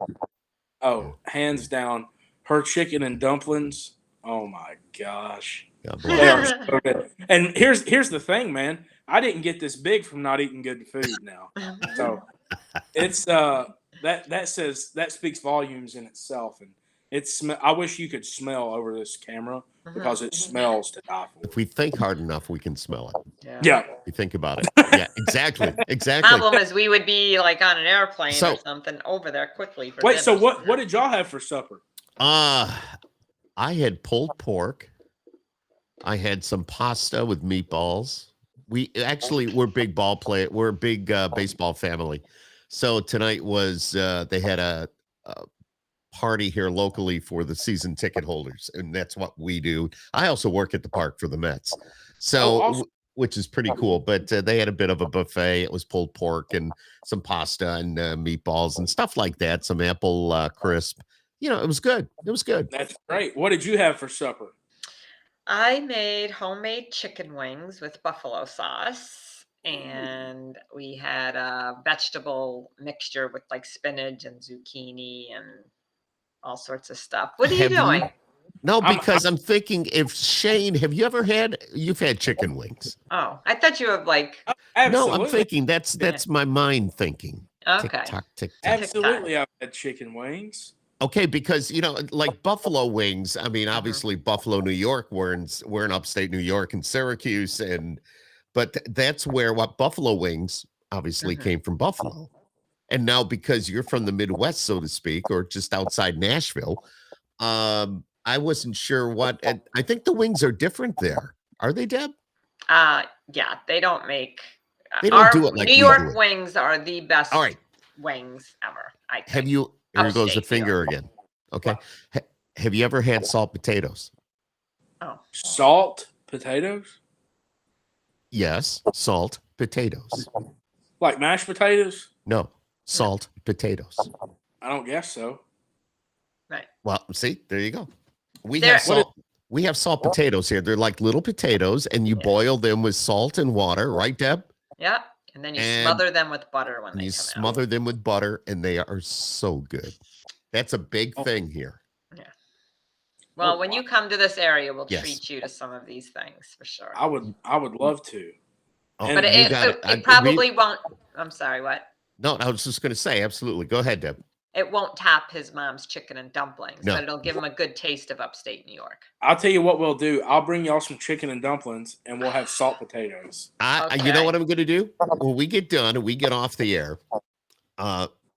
hands down, her chicken and dumplings. Oh my gosh. God They bless. are so good. And here's the thing, man. I didn't get this big from not eating good food now. So it's that speaks volumes in itself, and I wish you could smell over this camera because it smells to die for. If we think hard enough, we can smell it. Yeah. We think about it. Yeah, exactly. Problem is, we would be like on an airplane So- or something over there quickly. For Wait, so dinner. what did y'all have for supper? I had pulled pork. I had some pasta with meatballs. We're big ball play. We're a big baseball family. So tonight was they had a party here locally for the season ticket holders, and that's what we do. I also work at the park for the Mets. So Oh, awesome. which is pretty cool. But they had a bit of a buffet. It was pulled pork and some pasta and meatballs and stuff like that. Some apple crisp. You know, it was good. It was good. That's great. What did you have for supper? I made homemade chicken wings with buffalo sauce, and we had a vegetable mixture with like spinach and zucchini and all sorts of stuff. What are you Have you- doing? No, because I'm thinking if Shane, you've had chicken wings. Oh, I thought you were like, Absolutely. No, I'm thinking that's my mind thinking. okay. Tick tock, tick tock. Absolutely, I've had chicken wings. Okay, because like buffalo wings. I mean, obviously Buffalo, New York. We're in upstate New York and Syracuse, but that's where what buffalo wings obviously came from Buffalo. And now because you're from the Midwest, so to speak, or just outside Nashville, I wasn't sure what. And I think the wings are different there. Are they, Deb? Yeah, they don't make. They don't our do it like New we York do it. wings are the best All right. wings ever. I think. Have you? Here goes the Upstate New finger York. again. Okay. Have you ever had salt potatoes? Oh, Salt potatoes? Yes, salt potatoes. Like mashed potatoes? No, salt potatoes. I don't guess so. right. Well, see, there you go. We There- have salt. We have salt potatoes here. They're like little potatoes, and you boil them with salt and water, right, Deb? Yep. And then you And- smother them with butter when And they you come out. smother them with butter, and they are so good. That's a big thing here. Well, when you come to this area, we'll Yes. treat you to some of these things for sure. I would love to. Oh, And But you it, got it, I- it probably won't. I'm sorry, what? No, I was just going to say, absolutely. Go ahead, Deb. It won't tap his mom's chicken and dumplings, No. but it'll give him a good taste of upstate New York. I'll tell you what we'll do. I'll bring y'all some chicken and dumplings, and we'll have salt potatoes. You know Okay. what I'm going to do? When we get done and we get off the air,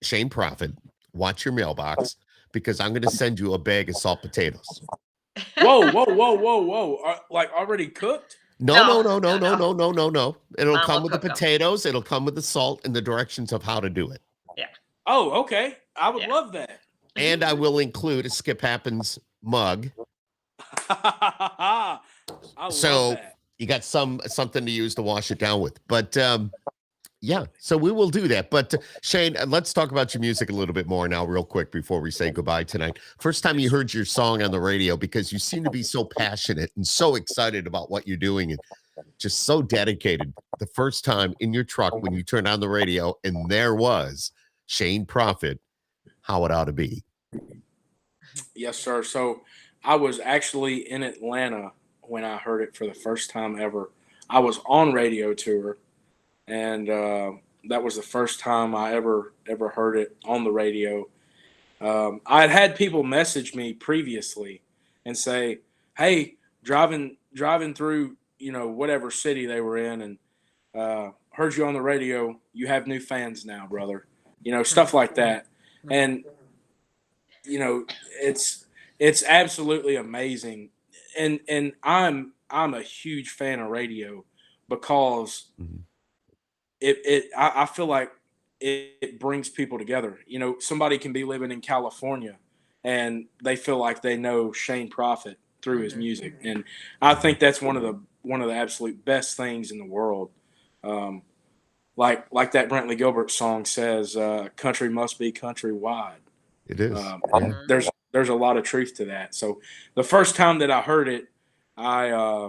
Shane Profitt, watch your mailbox because I'm going to send you a bag of salt potatoes. Whoa, whoa, whoa, whoa, whoa! Like already cooked? No. It'll Mom come will with the cook 'em. potatoes. It'll come with the salt and the directions of how to do it. Oh, okay. I would Yeah. love that. And I will include a Skip Happens mug. I So- love that. You got something to use to wash it down with. But yeah, so we will do that. But Shane, let's talk about your music a little bit more now, real quick, before we say goodbye tonight. First time you heard your song on the radio, because you seem to be so passionate and so excited about what you're doing and just so dedicated. The first time in your truck when you turned on the radio and there was Shane Profitt, how it ought to be. Yes, sir. So I was actually in Atlanta when I heard it for the first time ever. I was on radio tour, and that was the first time I ever heard it on the radio. I had people message me previously and say, "Hey, driving through, whatever city they were in, and heard you on the radio. You have new fans now, brother." Stuff like that. And it's absolutely amazing. And I'm a huge fan of radio because I feel like it brings people together. Somebody can be living in California and they feel like they know Shane Profitt through his music. And I think that's one of the absolute best things in the world. Like that Brantley Gilbert song says, country must be countrywide. It is. There's a lot of truth to that. So the first time that I heard it, I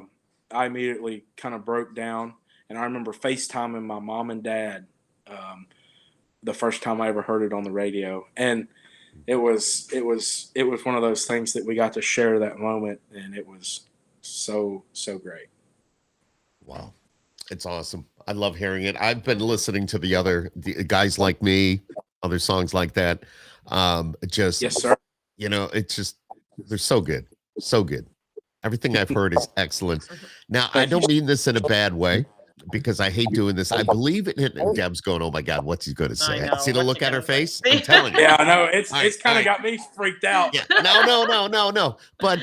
immediately kind of broke down, and I remember FaceTiming my mom and dad the first time I ever heard it on the radio, and it was one of those things that we got to share that moment, and it was so great. Wow. It's awesome. I love hearing it. I've been listening to the Guys Like Me, other songs like that. Yes, sir. It's just, they're so good. So good. Everything I've heard is excellent. Now, I don't mean this in a bad way because I hate doing this. I believe it. And Deb's going, "Oh my God, what's he going to say?" I know. See the What's look he at her gonna say? face? I'm telling you. Yeah, I know. It's All right, kind all of got me freaked out. Yeah. No. But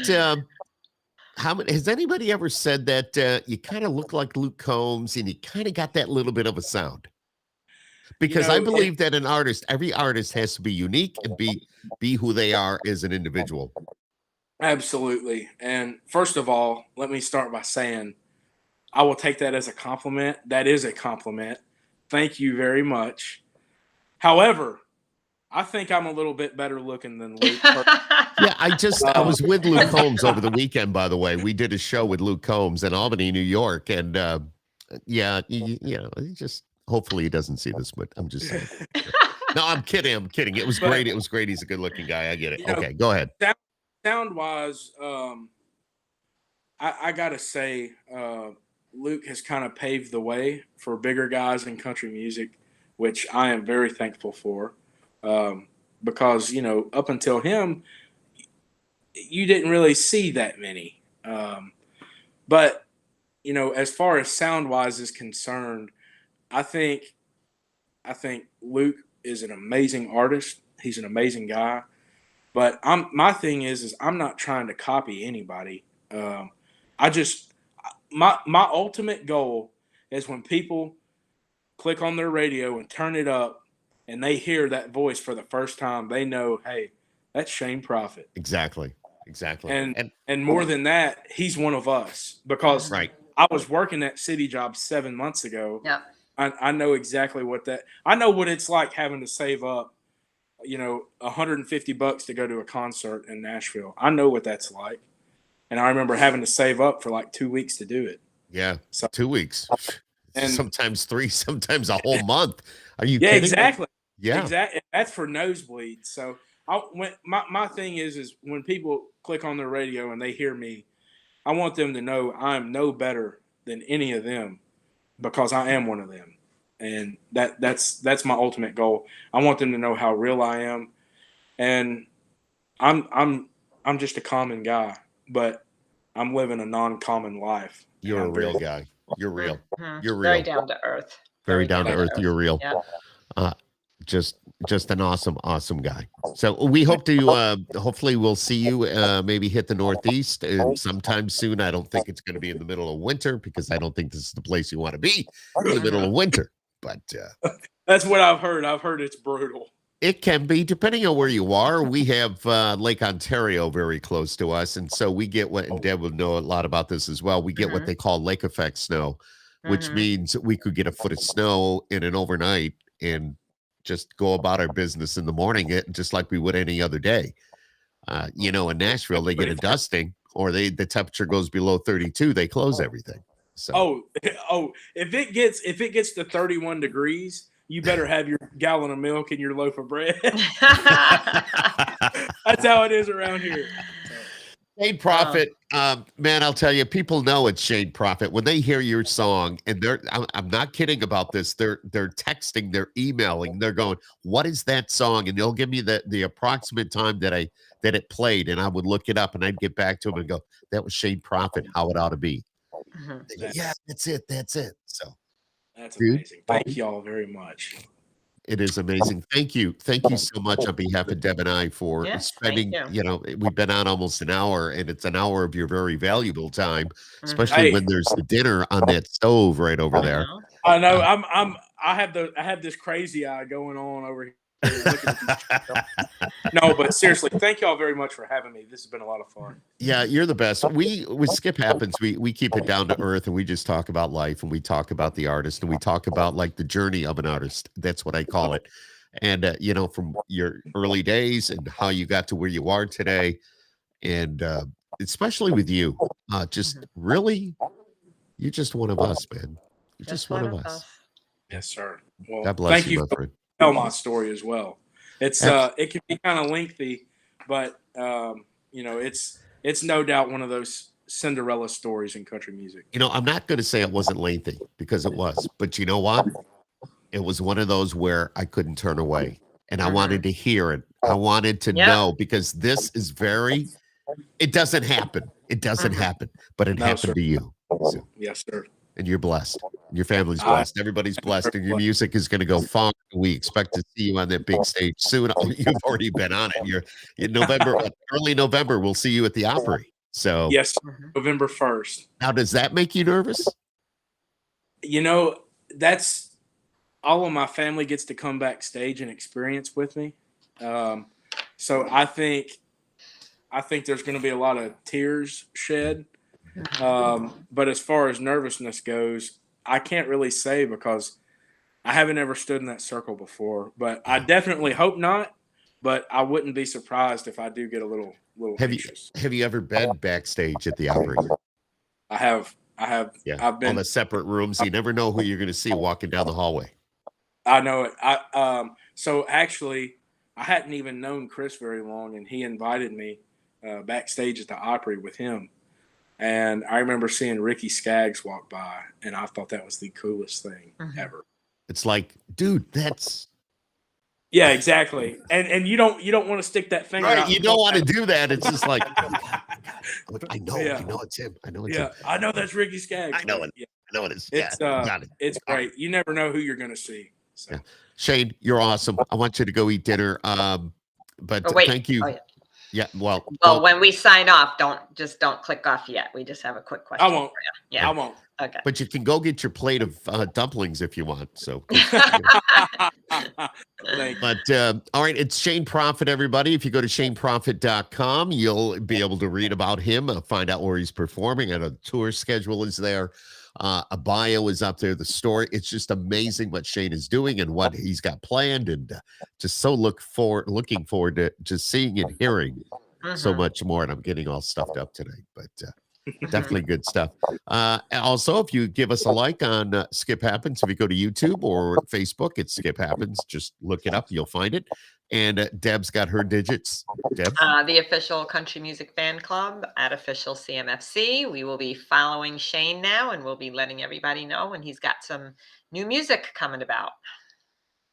has anybody ever said that you kind of look like Luke Combs and you kind of got that little bit of a sound? Because I believe that every artist has to be unique and be who they are as an individual. Absolutely. And first of all, let me start by saying I will take that as a compliment. That is a compliment. Thank you very much. However, I think I'm a little bit better looking than Luke. Yeah, I was with Luke Combs over the weekend, by the way. We did a show with Luke Combs in Albany, New York. And yeah, just hopefully he doesn't see this, but I'm just saying. No, I'm kidding. It was great. It was great. He's a good looking guy. I get it. Okay, go ahead. Sound wise, I gotta say, Luke has kind of paved the way for bigger guys in country music, which I am very thankful for. Because, up until him, you didn't really see that many. But, as far as sound wise is concerned, I think Luke is an amazing artist. He's an amazing guy. But my thing is I'm not trying to copy anybody. My ultimate goal is when people click on their radio and turn it up and they hear that voice for the first time, they know, hey, that's Shane Profitt. Exactly. And more than that, he's one of us, because right. I was working that city job 7 months ago. Yeah. I know exactly I know what it's like having to save up, $150 to go to a concert in Nashville. I know what that's like. And I remember having to save up for like 2 weeks to do it. Yeah. So, 2 weeks. And sometimes 3, sometimes a whole month. Are you kidding? Exactly. Yeah. Exactly. That's for nosebleeds. So my thing is when people click on their radio and they hear me, I want them to know I'm no better than any of them, because I am one of them. And that's my ultimate goal. I want them to know how real I am. And I'm just a common guy, but I'm living a non-common life. You're a real guy. You're real. Mm-hmm. You're real. Very down to earth. Very down to earth. You're real. Yeah. Just an awesome guy. So we hope to hopefully we'll see you maybe hit the Northeast sometime soon. I don't think it's going to be in the middle of winter, because I don't think this is the place you want to be in the middle of winter. But that's what I've heard. I've heard it's brutal. It can be, depending on where you are. We have Lake Ontario very close to us, and so we get what, and Deb would know a lot about this as well. We get what they call lake effect snow, which means we could get a foot of snow in an overnight and just go about our business in the morning, just like we would any other day. In Nashville, they get a dusting, or the temperature goes below 32, they close everything. So if it gets to 31 degrees, you better have your gallon of milk and your loaf of bread. That's how it is around here. Shane Profitt, man, I'll tell you, people know it's Shane Profitt when they hear your song, and I'm not kidding about this. They're texting, they're emailing, they're going, "What is that song?" And they'll give me the approximate time that it played, and I would look it up, and I'd get back to them and go, "That was Shane Profitt. How it ought to be." They go, "Yeah, that's it. So that's amazing. Thank you all very much. It is amazing. Thank you so much on behalf of Deb and I for spending, we've been on almost an hour, and it's an hour of your very valuable time, especially when there's the dinner on that stove right over there. I know. I have this crazy eye going on over here. No, but seriously, thank y'all very much for having me. This has been a lot of fun. Yeah, you're the best. With Skip Happens, we keep it down to earth, and we just talk about life, and we talk about the artist, and we talk about like the journey of an artist. That's what I call it. And from your early days and how you got to where you are today, and especially with you, just really, you're just one of us, man. You're just one of us. Yes, sir. Well, God bless thank you my friend. Tell my story as well. It's it can be kind of lengthy, but it's no doubt one of those Cinderella stories in country music. I'm not going to say it wasn't lengthy, because it was, but you know what? It was one of those where I couldn't turn away, and I wanted to hear it. I wanted to know, because this is it doesn't happen. It doesn't happen, but it happened to you. So, yes, sir. And you're blessed. Your family's blessed. Everybody's blessed. And your music is going to go far. We expect to see you on that big stage soon. You've already been on it. You're in November, early November. We'll see you at the Opry. So yes, November 1st. Now, does that make you nervous? That's all of my family gets to come backstage and experience with me. So I think there's going to be a lot of tears shed. But as far as nervousness goes, I can't really say because I haven't ever stood in that circle before. But I definitely hope not. But I wouldn't be surprised if I do get a little anxious. Have you ever been backstage at the Opry? I have. Yeah, I've been all the separate rooms. You never know who you're going to see walking down the hallway. I know it. So actually, I hadn't even known Chris very long, and he invited me backstage at the Opry with him. And I remember seeing Ricky Skaggs walk by, and I thought that was the coolest thing ever. It's like, dude, that's yeah, exactly. And you don't want to stick that finger right. out. You don't want to do that. It's just like, I know it's him. I know it's him. I know that's Ricky Skaggs. I know it. Yeah. I know it is. It's got it. it's great. You never know who you're going to see. So. Yeah. Shane, you're awesome. I want you to go eat dinner. But wait. thank you. Oh, yeah. Yeah, well, when we sign off, don't click off yet. We just have a quick question. I won't. For you. Yeah, I won't. Okay. But you can go get your plate of dumplings if you want. So, but all right, it's Shane Profitt, everybody. If you go to shaneprofitt.com, you'll be able to read about him, find out where he's performing, and a tour schedule is there. A bio is up there. The story. It's just amazing what Shane is doing and what he's got planned, and just so looking forward to just seeing and hearing so much more. And I'm getting all stuffed up tonight, but definitely good stuff. Also, if you give us a like on Skip Happens, if you go to YouTube or Facebook, it's Skip Happens. Just look it up. You'll find it. And Deb's got her digits. Deb? The official country music fan club at official CMFC. We will be following Shane now, and we'll be letting everybody know when he's got some new music coming about.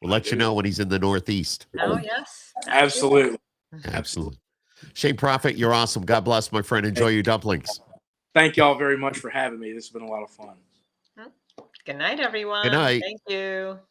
We'll let you know when he's in the Northeast. Oh, yes. Absolutely. Absolutely. Shane Profitt, you're awesome. God bless, my friend. Enjoy your dumplings. Thank y'all very much for having me. This has been a lot of fun. Good night, everyone. Good night. Thank you.